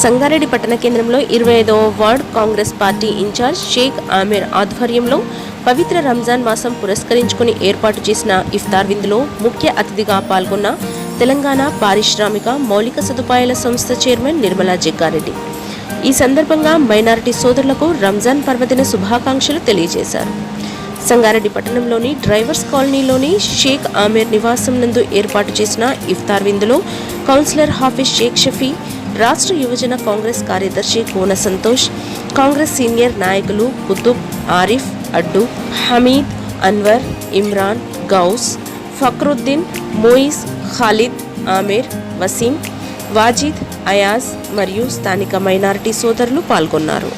సంగారెడ్డి పట్టణ కేంద్రంలో 25వ ward Congress party in charge Sheikh Aamir ఆధ్వర్యంలో పవిత్ర రంజాన్ మాసం పురస్కరించుకుని ఏర్పాటు చేసిన ఇఫ్తార్ విందులో ముఖ్య అతిథిగా పాల్గొన్న తెలంగాణ పారిశ్రామిక మౌలిక సదుపాయాల సంస్థ చైర్మన్ నిర్మలా జగ్గారెడ్డి ఈ సందర్భంగా మైనారిటీ సోదరులకు రంజాన్ పర్వదిన శుభాకాంక్షలు తెలియజేశారు. సంగారెడ్డి పట్టణంలోని డ్రైవర్స్ కాలనీలోని షేక్ ఆమీర్ నివాసం నందు ఏర్పాటు చేసిన ఇఫ్తార్ విందులో కౌన్సిలర్ హాఫీజ్ షేక్ షఫీ, రాష్ట్ర యువజన కాంగ్రెస్ కార్యదర్శి కోన సంతోష్, కాంగ్రెస్ సీనియర్ నాయకులు కుతుబ్, ఆరిఫ్, అడ్డు, హమీద్, అన్వర్, ఇమ్రాన్, గౌస్, ఫక్రుద్దీన్, మోయిస్, ఖాలిద్, ఆమీర్, వసీం, వాజిద్, అయాజ్ మరియు స్థానిక మైనారిటీ సోదరులు పాల్గొన్నారు.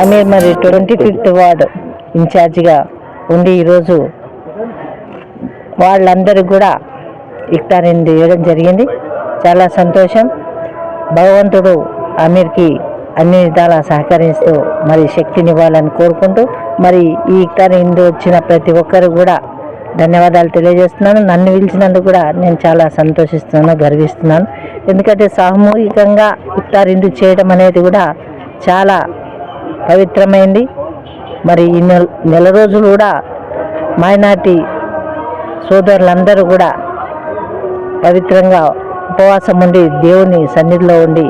ఆమీర్ మరి 25th వార్డ్ ఇన్ఛార్జిగా ఉండి ఈరోజు వాళ్ళందరూ కూడా ఇఫ్తార్ ఇవ్వడం జరిగింది. చాలా సంతోషం. భగవంతుడు ఆమీర్కి అన్ని విధాలా సహకరిస్తూ మరి శక్తినివ్వాలని కోరుకుంటూ మరి ఈ ఇఫ్తార్ వచ్చిన ప్రతి ఒక్కరు కూడా ధన్యవాదాలు తెలియజేస్తున్నాను. నన్ను పిలిచినందుకు కూడా నేను చాలా సంతోషిస్తున్నాను, గర్విస్తున్నాను. ఎందుకంటే సామూహికంగా ఇఫ్తార్ చేయడం అనేది కూడా చాలా పవిత్రమైంది. మరి ఈ నెల రోజులు కూడా మైనార్టీ సోదరులందరూ కూడా పవిత్రంగా ఉపవాసం ఉండి దేవుని సన్నిధిలో ఉండి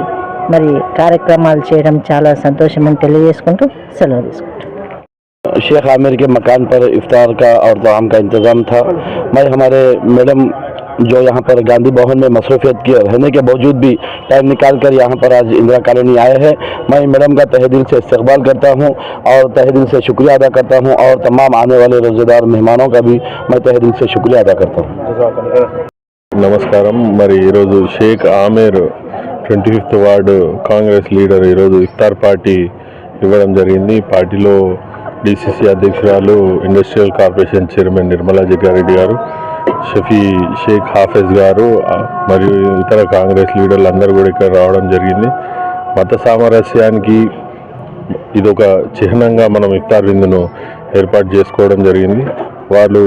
మరి కార్యక్రమాలు చేయడం చాలా సంతోషమని తెలియజేసుకుంటూ సెలవు తీసుకుంటాం. शेख आमिर के मकान पर इफ्तार का और तमाम का इंतज़ाम था. मैं हमारे मैडम जो यहाँ पर गांधी भवन में मसरूफियत के रहने के बावजूद भी टाइम निकाल कर यहाँ पर आज इंदिरा कॉलोनी आए हैं. मैं मैडम का तहे दिल से इस्तकबाल करता हूँ और तहे दिल से शुक्रिया अदा करता हूँ और तमाम आने वाले रोज़ेदार मेहमानों का भी मैं तहे दिल से शुक्रिया अदा करता हूँ. నమస్కారం. మరి ఈరోజు Sheikh Aamir 25th ward Congress leader ఈరోజు ఇఫ్తార్ పార్టీ ఇవ్వడం జరిగింది. పార్టీలో డిసిసి అధ్యక్షురాలు industrial corporation chairman Nirmala Jaggareddy garu, Shafi Sheikh Hafeez గారు మరియు ఇతర కాంగ్రెస్ లీడర్లు అందరూ కూడా ఇక్కడ రావడం జరిగింది. మత సామరస్యానికి ఇదొక చిహ్నంగా మనం ఇఫ్తార్ విందును ఏర్పాటు చేసుకోవడం జరిగింది. వాళ్ళు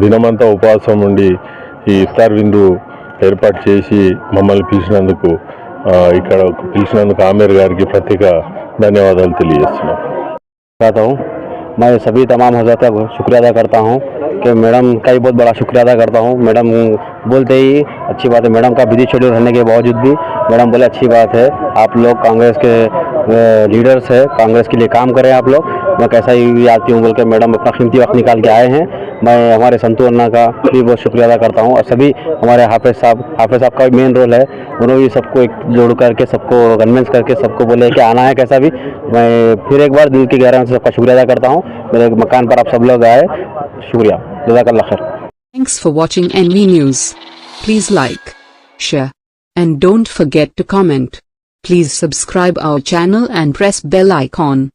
దినమంతా ఉపవాసం ఉండి ఈ ఇఫ్తార్ విందు ఏర్పాటు చేసి మమ్మల్ని పిలిచినందుకు ఆమీర్ గారికి ప్రత్యేక ధన్యవాదాలు తెలియజేస్తున్నాం. मैं सभी तमाम हज़रात का शुक्रिया अदा करता हूँ कि मैडम का ही बहुत बड़ा शुक्रिया अदा करता हूँ. मैडम बोलते ही अच्छी बात है. मैडम का बिजी शेड्यूल रहने के बावजूद भी मैडम बोले अच्छी बात है, आप लोग कांग्रेस के लीडर्स है, कांग्रेस के लिए काम करें आप लोग. मैं कैसा ही आती हूँ बोल के मैडम अपना कीमती वक्त निकाल के आए हैं. मैं हमारे संतू अन्ना का भी बहुत शुक्रिया अदा करता हूँ और सभी हमारे हाफिज साहब का मेन रोल है. उन्होंने भी सबको एक जोड़ करके सबको कन्विंस करके सबको बोले कि आना है कैसा भी मैं फिर एक बार दिल की गहराई से सबका शुक्रिया अदा करता हूँ। मेरे मकान पर आप सब लोग आए, शुक्रिया, जज़ाकल्लाह खैर। Thanks for watching NV News. Please like, share, and don't forget to comment. Please subscribe our channel and press bell icon.